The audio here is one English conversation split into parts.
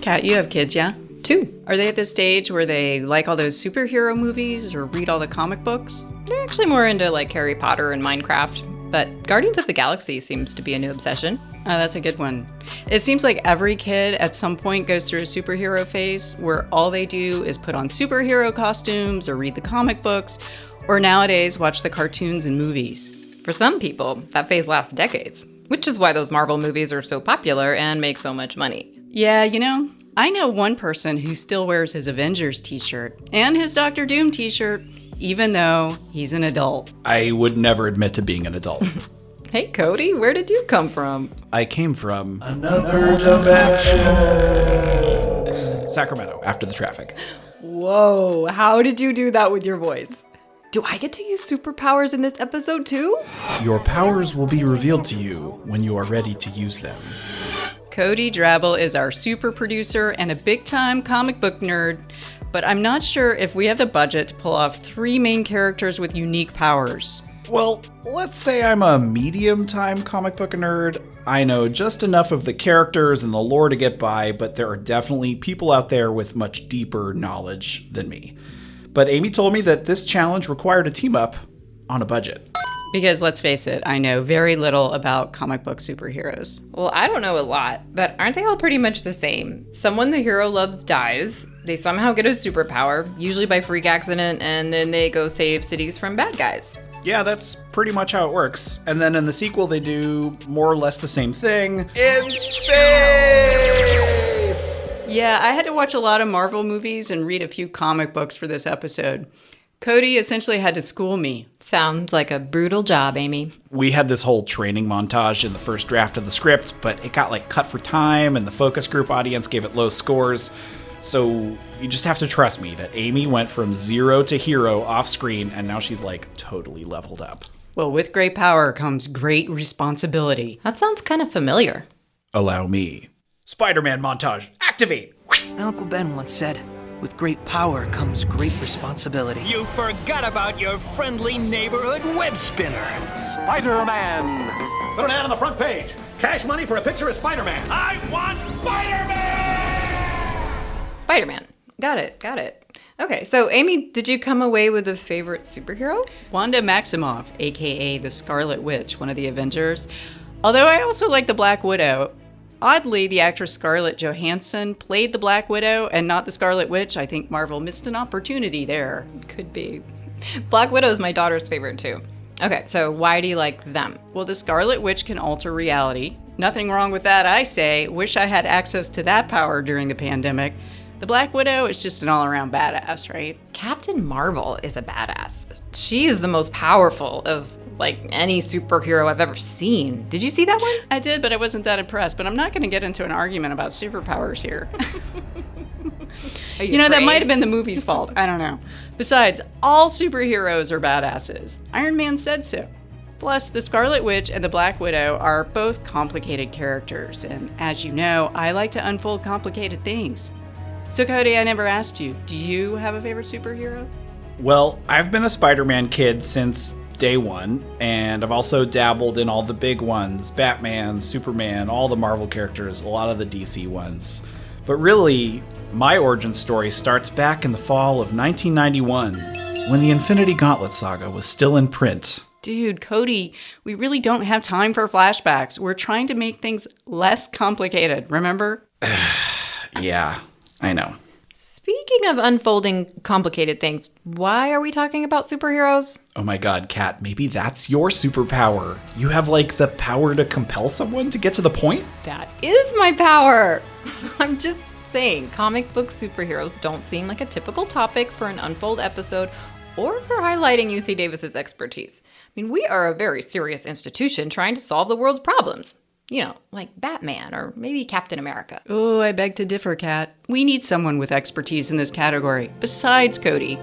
Kat, you have kids, yeah? 2. Are they at the stage where they like all those superhero movies or read all the comic books? They're actually more into like Harry Potter and Minecraft, but Guardians of the Galaxy seems to be a new obsession. Oh, that's a good one. It seems like every kid at some point goes through a superhero phase where all they do is put on superhero costumes or read the comic books, or nowadays watch the cartoons and movies. For some people, that phase lasts decades, which is why those Marvel movies are so popular and make so much money. Yeah, I know one person who still wears his Avengers t-shirt and his Doctor Doom t-shirt, even though he's an adult. I would never admit to being an adult. Hey, Cody, where did you come from? I came from Another dimension. Sacramento after the traffic. Whoa, how did you do that with your voice? Do I get to use superpowers in this episode too? Your powers will be revealed to you when you are ready to use them. Cody Drabble is our super producer and a big-time comic book nerd, but I'm not sure if we have the budget to pull off 3 main characters with unique powers. Well, let's say I'm a medium-time comic book nerd. I know just enough of the characters and the lore to get by, but there are definitely people out there with much deeper knowledge than me. But Amy told me that this challenge required a team up on a budget. Because let's face it, I know very little about comic book superheroes. Well, I don't know a lot, but aren't they all pretty much the same? Someone the hero loves dies, they somehow get a superpower, usually by freak accident, and then they go save cities from bad guys. Yeah, that's pretty much how it works. And then in the sequel, they do more or less the same thing in space! Yeah, I had to watch a lot of Marvel movies and read a few comic books for this episode. Cody essentially had to school me. Sounds like a brutal job, Amy. We had this whole training montage in the first draft of the script, but it got cut for time and the focus group audience gave it low scores. So you just have to trust me that Amy went from 0 to hero off screen and now she's totally leveled up. Well, with great power comes great responsibility. That sounds kind of familiar. Allow me. Spider-Man montage, activate! My Uncle Ben once said, with great power comes great responsibility. You forgot about your friendly neighborhood web spinner. Spider-Man. Put an ad on the front page. Cash money for a picture of Spider-Man. I want Spider-Man! Spider-Man. Got it. Okay, so Amy, did you come away with a favorite superhero? Wanda Maximoff, aka the Scarlet Witch, one of the Avengers. Although I also like the Black Widow. Oddly, the actress Scarlett Johansson played the Black Widow and not the Scarlet Witch. I think Marvel missed an opportunity there. Could be. Black Widow is my daughter's favorite too. Okay, so why do you like them? Well, the Scarlet Witch can alter reality. Nothing wrong with that, I say. Wish I had access to that power during the pandemic. The Black Widow is just an all-around badass, right? Captain Marvel is a badass. She is the most powerful of any superhero I've ever seen. Did you see that one? I did, but I wasn't that impressed. But I'm not going to get into an argument about superpowers here. That might have been the movie's fault. I don't know. Besides, all superheroes are badasses. Iron Man said so. Plus, the Scarlet Witch and the Black Widow are both complicated characters. And as you know, I like to unfold complicated things. So Cody, I never asked you, do you have a favorite superhero? Well, I've been a Spider-Man kid since day one, and I've also dabbled in all the big ones, Batman, Superman, all the Marvel characters, a lot of the DC ones. But really, my origin story starts back in the fall of 1991, when the Infinity Gauntlet saga was still in print. Dude, Cody, we really don't have time for flashbacks. We're trying to make things less complicated, remember? Yeah, I know. Speaking of unfolding complicated things, why are we talking about superheroes? Oh my god, Kat, maybe that's your superpower. You have the power to compel someone to get to the point? That is my power! I'm just saying, comic book superheroes don't seem like a typical topic for an Unfold episode or for highlighting UC Davis's expertise. We are a very serious institution trying to solve the world's problems. Like Batman or maybe Captain America. Oh, I beg to differ, Kat. We need someone with expertise in this category, besides Cody.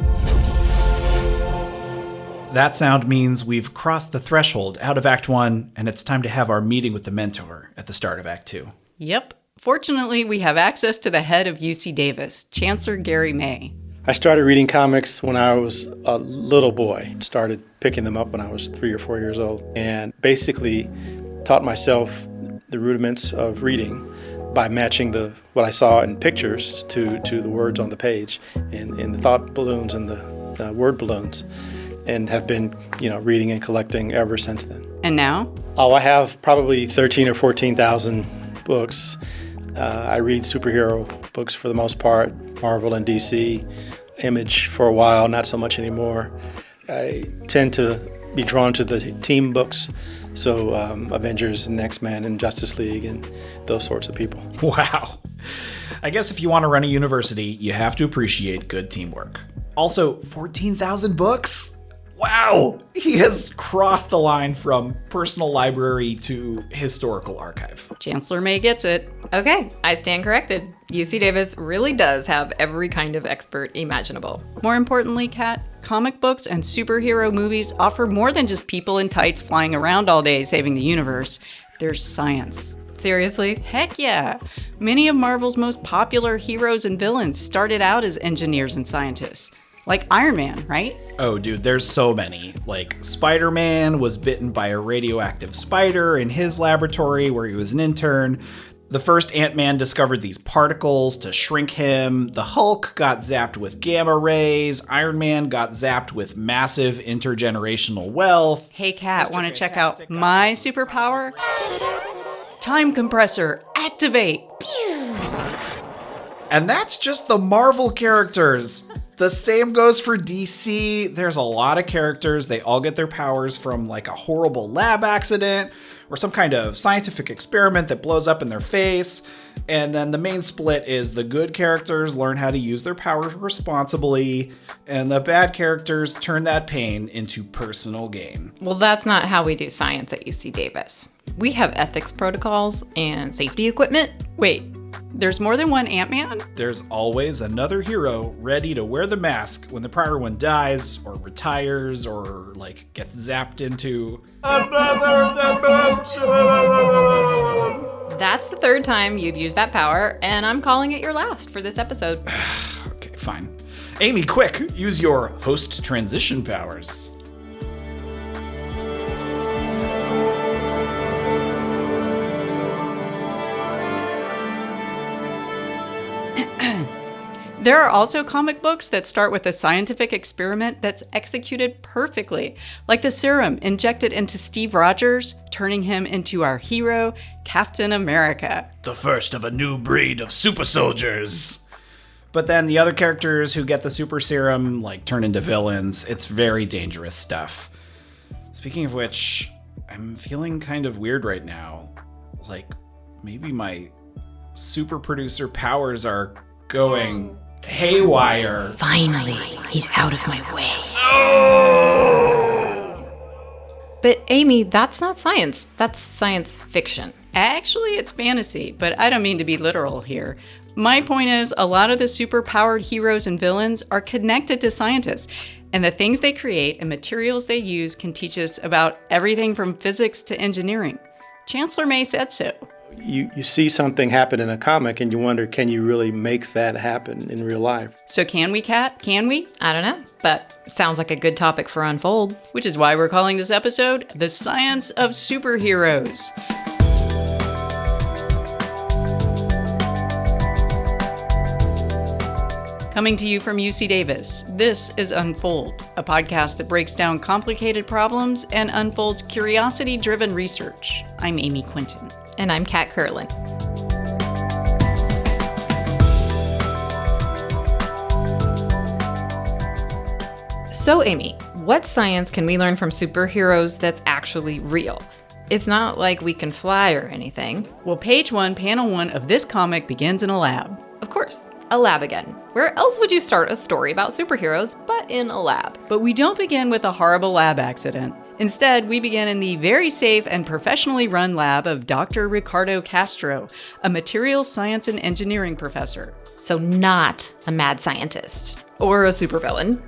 That sound means we've crossed the threshold out of Act 1, and it's time to have our meeting with the mentor at the start of Act 2. Yep. Fortunately, we have access to the head of UC Davis, Chancellor Gary May. I started reading comics when I was a little boy. Started picking them up when I was 3 or 4 years old, and basically taught myself the rudiments of reading by matching what I saw in pictures to the words on the page in the thought balloons and the word balloons, and have been, reading and collecting ever since then. And now? Oh, I have probably 13 or 14,000 books. I read superhero books for the most part, Marvel and DC, Image for a while, not so much anymore. I tend to be drawn to the team books, so Avengers and X-Men and Justice League and those sorts of people. Wow. I guess if you want to run a university, you have to appreciate good teamwork. Also, 14,000 books? Wow! He has crossed the line from personal library to historical archive. Chancellor May gets it. Okay, I stand corrected. UC Davis really does have every kind of expert imaginable. More importantly, Kat, comic books and superhero movies offer more than just people in tights flying around all day saving the universe. There's science. Seriously? Heck yeah! Many of Marvel's most popular heroes and villains started out as engineers and scientists. Like Iron Man, right? Oh, dude, there's so many. Like, Spider-Man was bitten by a radioactive spider in his laboratory where he was an intern. The first Ant-Man discovered these particles to shrink him. The Hulk got zapped with gamma rays. Iron Man got zapped with massive intergenerational wealth. Hey, Kat, want to check out my superpower? Time compressor, activate! And that's just the Marvel characters. The same goes for DC. There's a lot of characters. They all get their powers from like a horrible lab accident or some kind of scientific experiment that blows up in their face. And then the main split is the good characters learn how to use their powers responsibly, and the bad characters turn that pain into personal gain. Well, that's not how we do science at UC Davis. We have ethics protocols and safety equipment. Wait, there's more than one Ant-Man? There's always another hero ready to wear the mask when the prior one dies or retires or like gets zapped into another dimension. That's the third time you've used that power, and I'm calling it your last for this episode. Okay, fine. Amy, quick, use your host transition powers. There are also comic books that start with a scientific experiment that's executed perfectly, like the serum injected into Steve Rogers, turning him into our hero, Captain America. The first of a new breed of super soldiers. But then the other characters who get the super serum like turn into villains. It's very dangerous stuff. Speaking of which, I'm feeling kind of weird right now. Like maybe my super producer powers are going haywire. Finally, he's out of my way. But Amy, that's not science. That's science fiction. Actually, it's fantasy, but I don't mean to be literal here. My point is, a lot of the super-powered heroes and villains are connected to scientists, and the things they create and materials they use can teach us about everything from physics to engineering. Chancellor May said so. You see something happen in a comic and you wonder, can you really make that happen in real life? So can we, Kat? Can we? I don't know, but sounds like a good topic for Unfold. Which is why we're calling this episode The Science of Superheroes. Coming to you from UC Davis, this is Unfold, a podcast that breaks down complicated problems and unfolds curiosity-driven research. I'm Amy Quinton. And I'm Kat Curlin. So, Amy, what science can we learn from superheroes that's actually real? It's not like we can fly or anything. Well, page 1, panel 1 of this comic begins in a lab. Of course, a lab again. Where else would you start a story about superheroes but in a lab? But we don't begin with a horrible lab accident. Instead, we begin in the very safe and professionally run lab of Dr. Ricardo Castro, a materials science and engineering professor. So not a mad scientist or a supervillain.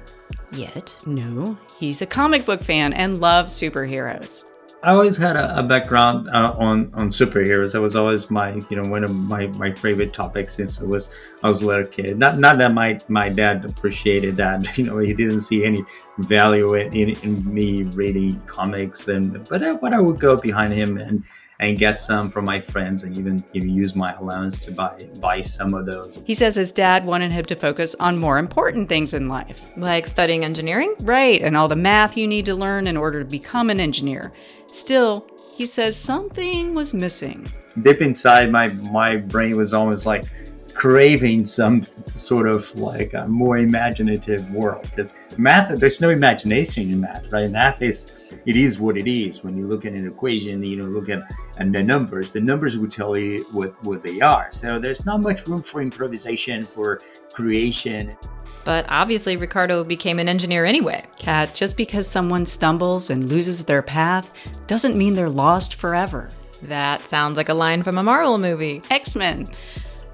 Yet, no, he's a comic book fan and loves superheroes. I always had a background on superheroes. That was always my, one of my favorite topics since I was a little kid. Not that my dad appreciated that. He didn't see any value in me reading comics, but I would go behind him and get some from my friends and even use my allowance to buy some of those. He says his dad wanted him to focus on more important things in life. Like studying engineering? Right, and all the math you need to learn in order to become an engineer. Still, he says something was missing. Deep inside, my brain was almost like craving some sort of like a more imaginative world, because math, there's no imagination in math, right? Math it is what it is. When you look at an equation, look at the numbers will tell you what they are. So there's not much room for improvisation, for creation. But obviously Ricardo became an engineer anyway. Kat, just because someone stumbles and loses their path doesn't mean they're lost forever. That sounds like a line from a Marvel movie. X-Men.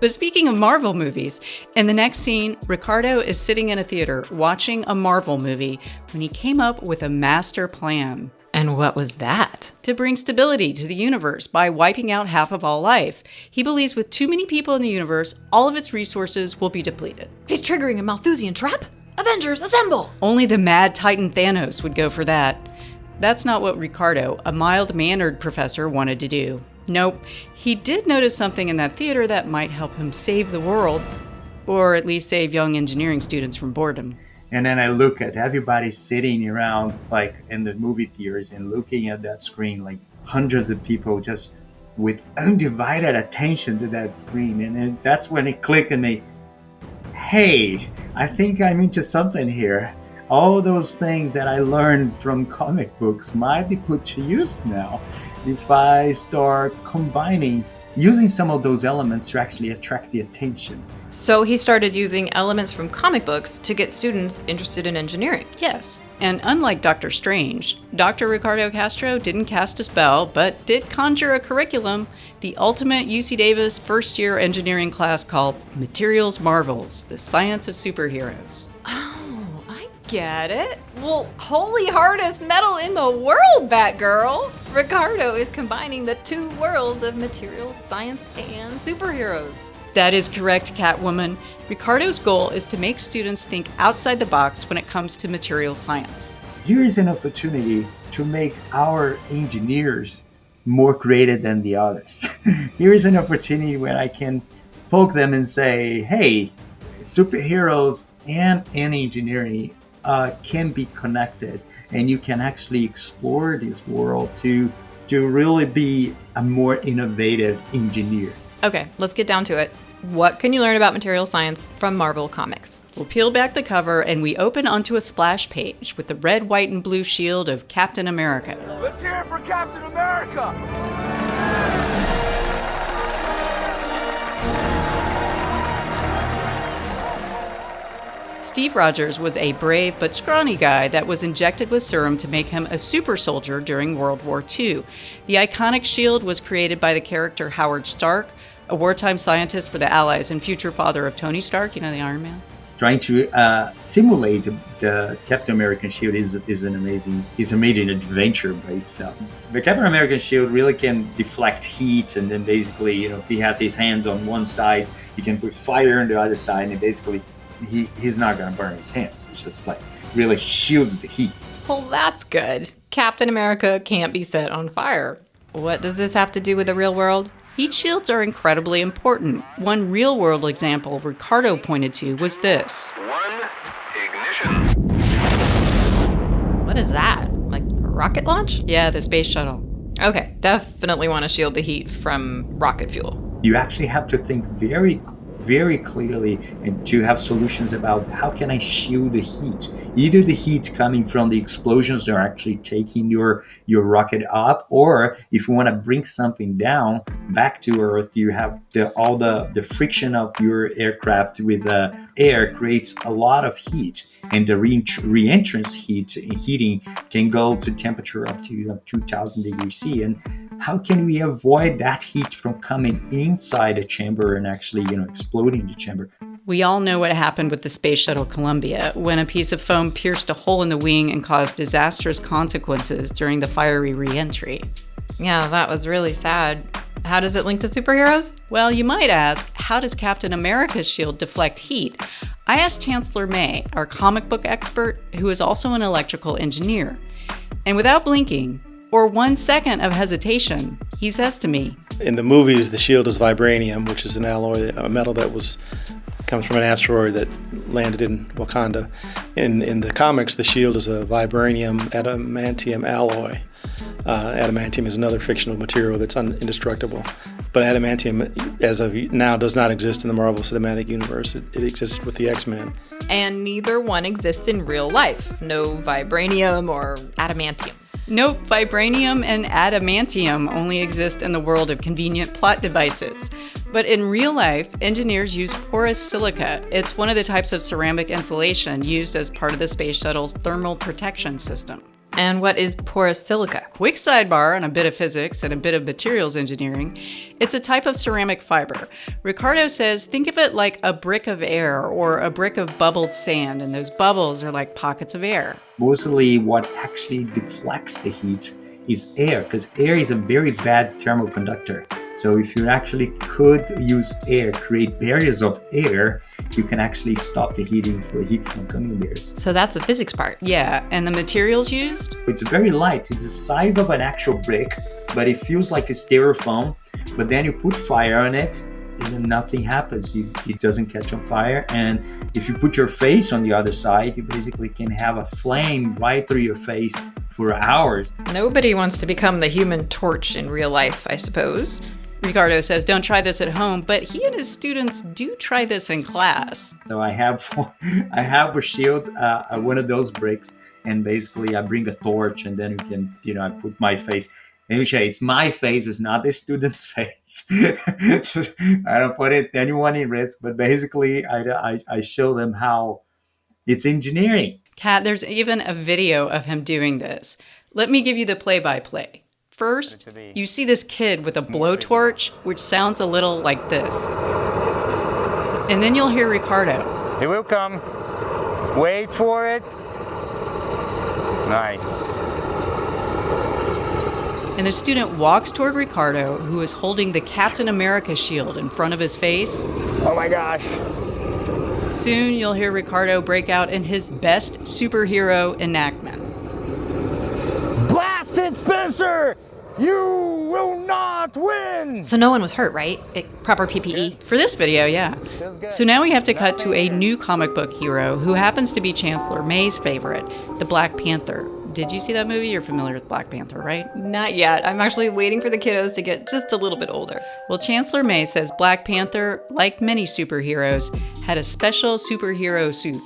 But speaking of Marvel movies, in the next scene, Ricardo is sitting in a theater watching a Marvel movie when he came up with a master plan. And what was that? To bring stability to the universe by wiping out half of all life. He believes with too many people in the universe, all of its resources will be depleted. He's triggering a Malthusian trap? Avengers, assemble! Only the mad Titan Thanos would go for that. That's not what Ricardo, a mild-mannered professor, wanted to do. Nope, he did notice something in that theater that might help him save the world, or at least save young engineering students from boredom. And then I look at everybody sitting around, like in the movie theaters, and looking at that screen, like hundreds of people just with undivided attention to that screen. And then that's when it clicked in me, hey, I think I'm into something here. All those things that I learned from comic books might be put to use now if I start using some of those elements to actually attract the attention. So he started using elements from comic books to get students interested in engineering. Yes, and unlike Dr. Strange, Dr. Ricardo Castro didn't cast a spell, but did conjure a curriculum, the ultimate UC Davis first-year engineering class called Materials Marvels, the Science of Superheroes. Get it? Well, holy hardest metal in the world, Batgirl! Ricardo is combining the two worlds of materials, science, and superheroes. That is correct, Catwoman. Ricardo's goal is to make students think outside the box when it comes to material science. Here is an opportunity to make our engineers more creative than the others. Here is an opportunity where I can poke them and say, hey, superheroes and engineering can be connected, and you can actually explore this world to really be a more innovative engineer. Okay, let's get down to it. What can you learn about material science from Marvel Comics? We'll peel back the cover and we open onto a splash page with the red, white, and blue shield of Captain America. Let's hear it for Captain America! Steve Rogers was a brave but scrawny guy that was injected with serum to make him a super soldier during World War II. The iconic shield was created by the character Howard Stark, a wartime scientist for the Allies and future father of Tony Stark, the Iron Man. Trying to simulate the Captain American shield is an amazing adventure by itself. The Captain American shield really can deflect heat, and then basically, if he has his hands on one side, he can put fire on the other side, and basically he's not going to burn his hands. It's just like really shields the heat. Well, that's good. Captain America can't be set on fire. What does this have to do with the real world? Heat shields are incredibly important. One real-world example Ricardo pointed to was this. One, ignition. What is that? Like a rocket launch? Yeah, the space shuttle. Okay, definitely want to shield the heat from rocket fuel. You actually have to think very clearly and to have solutions about how can I shield the heat. Either the heat coming from the explosions that are actually taking your rocket up, or if you want to bring something down back to Earth, you have all the friction of your aircraft with the air creates a lot of heat, and the re-entrance heating can go to temperature up to 2000 degrees C. And how can we avoid that heat from coming inside a chamber and actually exploding the chamber? We all know what happened with the Space Shuttle Columbia when a piece of foam pierced a hole in the wing and caused disastrous consequences during the fiery re-entry. Yeah, that was really sad. How does it link to superheroes? Well, you might ask, how does Captain America's shield deflect heat? I asked Chancellor May, our comic book expert, who is also an electrical engineer. And without blinking, or 1 second of hesitation, he says to me, In the movies, the shield is vibranium, which is an alloy, a metal that comes from an asteroid that landed in Wakanda. In the comics, the shield is a vibranium adamantium alloy. Adamantium is another fictional material that's indestructible. But adamantium, as of now, does not exist in the Marvel Cinematic Universe. It exists with the X-Men. And neither one exists in real life. No vibranium or adamantium. Nope, vibranium and adamantium only exist in the world of convenient plot devices. But in real life, engineers use porous silica. It's one of the types of ceramic insulation used as part of the space shuttle's thermal protection system. And what is porous silica? Quick sidebar on a bit of physics and a bit of materials engineering. It's a type of ceramic fiber. Ricardo says, think of it like a brick of air or a brick of bubbled sand, and those bubbles are like pockets of air. Mostly what actually deflects the heat is air, because air is a very bad thermal conductor. So if you actually could use air, create barriers of air, you can actually stop the heat from coming there. So that's the physics part. Yeah, and the materials used? It's very light. It's the size of an actual brick, but it feels like a styrofoam. But then you put fire on it, and then nothing happens. It doesn't catch on fire. And if you put your face on the other side, you basically can have a flame right through your face for hours. Nobody wants to become the Human Torch in real life, I suppose. Ricardo says don't try this at home, but he and his students do try this in class. So I have a shield, one of those bricks, and basically I bring a torch, and then you can, I put my face. Let me show you, it's my face, it's not the student's face. So I don't put anyone in risk, but basically I show them how it's engineering. Kat, there's even a video of him doing this. Let me give you the play-by-play. First, you see this kid with a blowtorch, which sounds a little like this. And then you'll hear Ricardo. It will come. Wait for it. Nice. And the student walks toward Ricardo, who is holding the Captain America shield in front of his face. Oh my gosh. Soon you'll hear Ricardo break out in his best superhero enactment. Blast it, Spencer! You will not win! So no one was hurt, right? Proper PPE. For this video, yeah. So now we have to cut to a new comic book hero who happens to be Chancellor May's favorite, the Black Panther. Did you see that movie? You're familiar with Black Panther, right? Not yet. I'm actually waiting for the kiddos to get just a little bit older. Well, Chancellor May says Black Panther, like many superheroes, had a special superhero suit.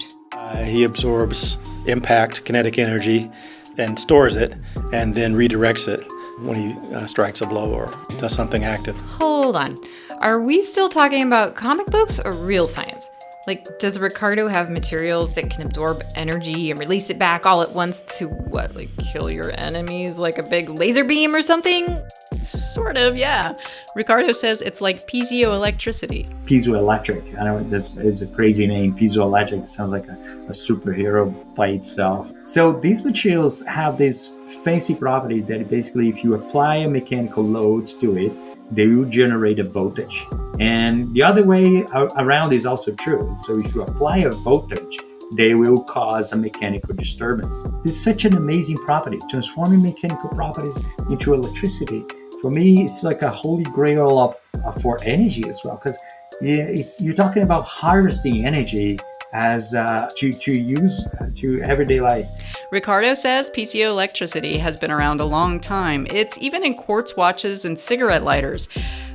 He absorbs impact, kinetic energy, and stores it, and then redirects it when he strikes a blow or does something active. Hold on. Are we still talking about comic books or real science? Like, does Ricardo have materials that can absorb energy and release it back all at once to, kill your enemies like a big laser beam or something? Sort of, yeah. Ricardo says it's like piezoelectricity. Piezoelectric. I know this is a crazy name. Piezoelectric sounds like a superhero by itself. So these materials have these fancy properties that basically, if you apply a mechanical load to it, they will generate a voltage. And the other way around is also true. So if you apply a voltage, they will cause a mechanical disturbance. This is such an amazing property, transforming mechanical properties into electricity. For me, it's like a holy grail for energy as well, because you're talking about harvesting energy as to use to everyday life. Ricardo says piezoelectricity has been around a long time. It's even in quartz watches and cigarette lighters.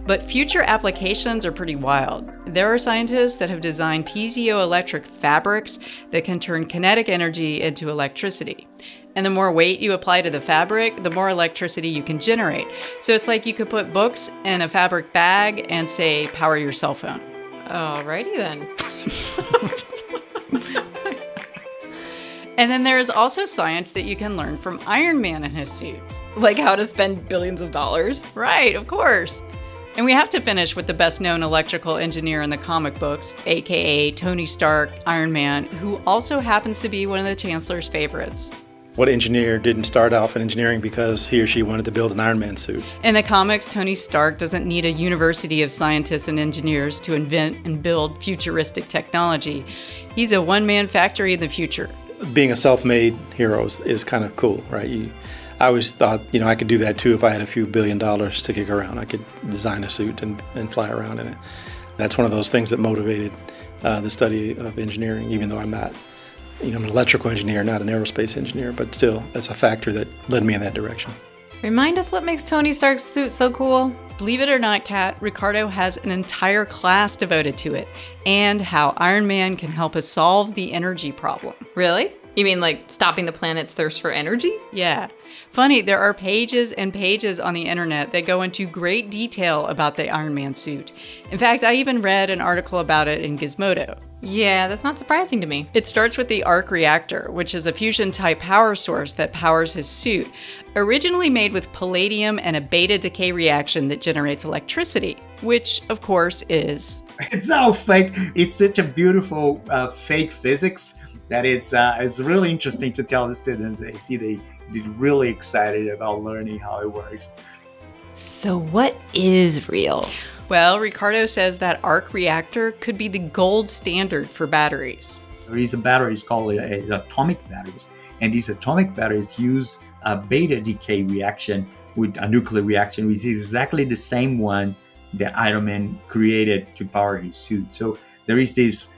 But future applications are pretty wild. There are scientists that have designed piezoelectric fabrics that can turn kinetic energy into electricity. And the more weight you apply to the fabric, the more electricity you can generate. So it's like you could put books in a fabric bag and say, power your cell phone. Alrighty then. And then there is also science that you can learn from Iron Man and his suit. Like how to spend billions of dollars? Right, of course. And we have to finish with the best known electrical engineer in the comic books, aka Tony Stark, Iron Man, who also happens to be one of the Chancellor's favorites. What engineer didn't start off in engineering because he or she wanted to build an Iron Man suit? In the comics, Tony Stark doesn't need a university of scientists and engineers to invent and build futuristic technology. He's a one-man factory in the future. Being a self-made hero is kind of cool, right? I always thought, I could do that too if I had a few $1 billion to kick around. I could design a suit and fly around in it. That's one of those things that motivated the study of engineering, even though I'm not, I'm an electrical engineer, not an aerospace engineer, but still, it's a factor that led me in that direction. Remind us what makes Tony Stark's suit so cool. Believe it or not, Kat, Ricardo has an entire class devoted to it, and how Iron Man can help us solve the energy problem. Really? You mean like stopping the planet's thirst for energy? Yeah. Funny, there are pages and pages on the internet that go into great detail about the Iron Man suit. In fact, I even read an article about it in Gizmodo. Yeah, that's not surprising to me. It starts with the Ark Reactor, which is a fusion-type power source that powers his suit, originally made with palladium and a beta decay reaction that generates electricity, which, of course, is... It's so fake. It's such a beautiful fake physics that it's really interesting to tell the students. They get really excited about learning how it works. So what is real? Well, Ricardo says that Ark Reactor could be the gold standard for batteries. There is a batteries called atomic batteries, and these atomic batteries use a beta decay reaction with a nuclear reaction, which is exactly the same one that Iron Man created to power his suit. So there is this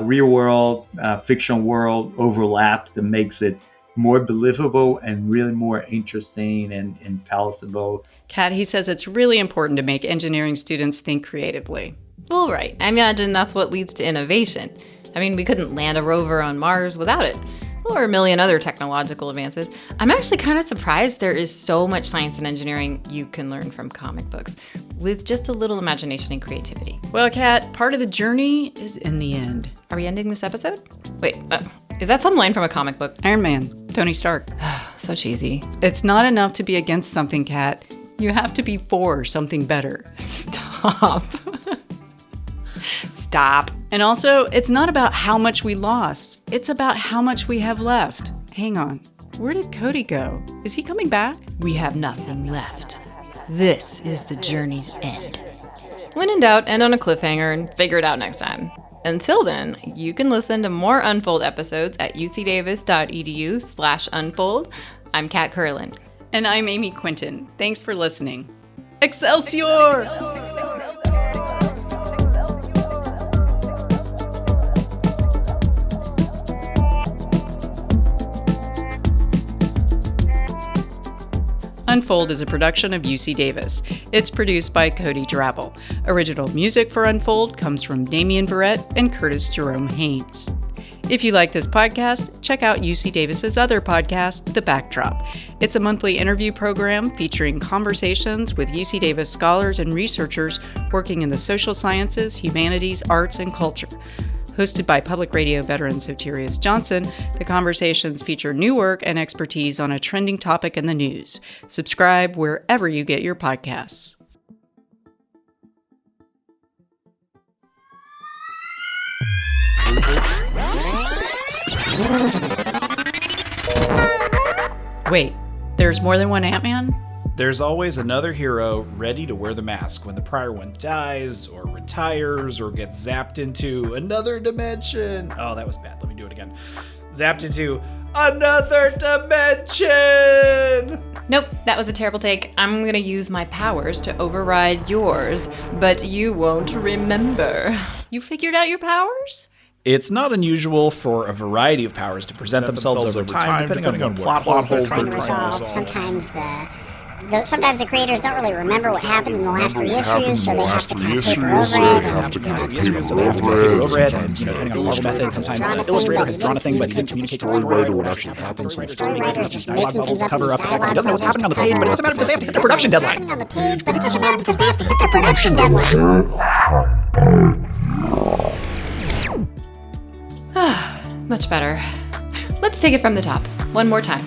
real world, fiction world overlap that makes it more believable and really more interesting and palatable. Kat, he says it's really important to make engineering students think creatively. Well, right. I imagine that's what leads to innovation. I mean, we couldn't land a rover on Mars without it, or a million other technological advances. I'm actually kind of surprised there is so much science and engineering you can learn from comic books, with just a little imagination and creativity. Well, Kat, part of the journey is in the end. Are we ending this episode? Wait, is that some line from a comic book? Iron Man, Tony Stark. So cheesy. It's not enough to be against something, Kat. You have to be for something better. Stop. Stop. And also, it's not about how much we lost. It's about how much we have left. Hang on. Where did Cody go? Is he coming back? We have nothing left. This is the journey's end. When in doubt, end on a cliffhanger and figure it out next time. Until then, you can listen to more Unfold episodes at ucdavis.edu/unfold. I'm Kat Curlin. And I'm Amy Quinton. Thanks for listening. Excelsior! Unfold is a production of UC Davis. It's produced by Cody Drabble. Original music for Unfold comes from Damian Barrett and Curtis Jerome Haynes. If you like this podcast, check out UC Davis's other podcast, The Backdrop. It's a monthly interview program featuring conversations with UC Davis scholars and researchers working in the social sciences, humanities, arts, and culture. Hosted by Public Radio veteran Soterius Johnson, the conversations feature new work and expertise on a trending topic in the news. Subscribe wherever you get your podcasts. Wait, there's more than one Ant-Man? There's always another hero ready to wear the mask when the prior one dies, or retires, or gets zapped into another dimension. Oh, that was bad. Let me do it again. Zapped into another dimension! Nope, that was a terrible take. I'm gonna use my powers to override yours, but you won't remember. You figured out your powers? It's not unusual for a variety of powers to present themselves over time, depending on what plot holes they're trying to resolve. Sometimes the creators don't really remember what happened in the last 3 issues, so they have to kind of paper over it. And depending on Marvel method, sometimes the illustrator has drawn a thing, but he didn't communicate to the story writer what actually happens. So the story writer just dialogue bubbles to cover up the fact that he doesn't know what's happening on the page, but it doesn't matter because they have to hit their production deadline. Much better. Let's take it from the top. One more time.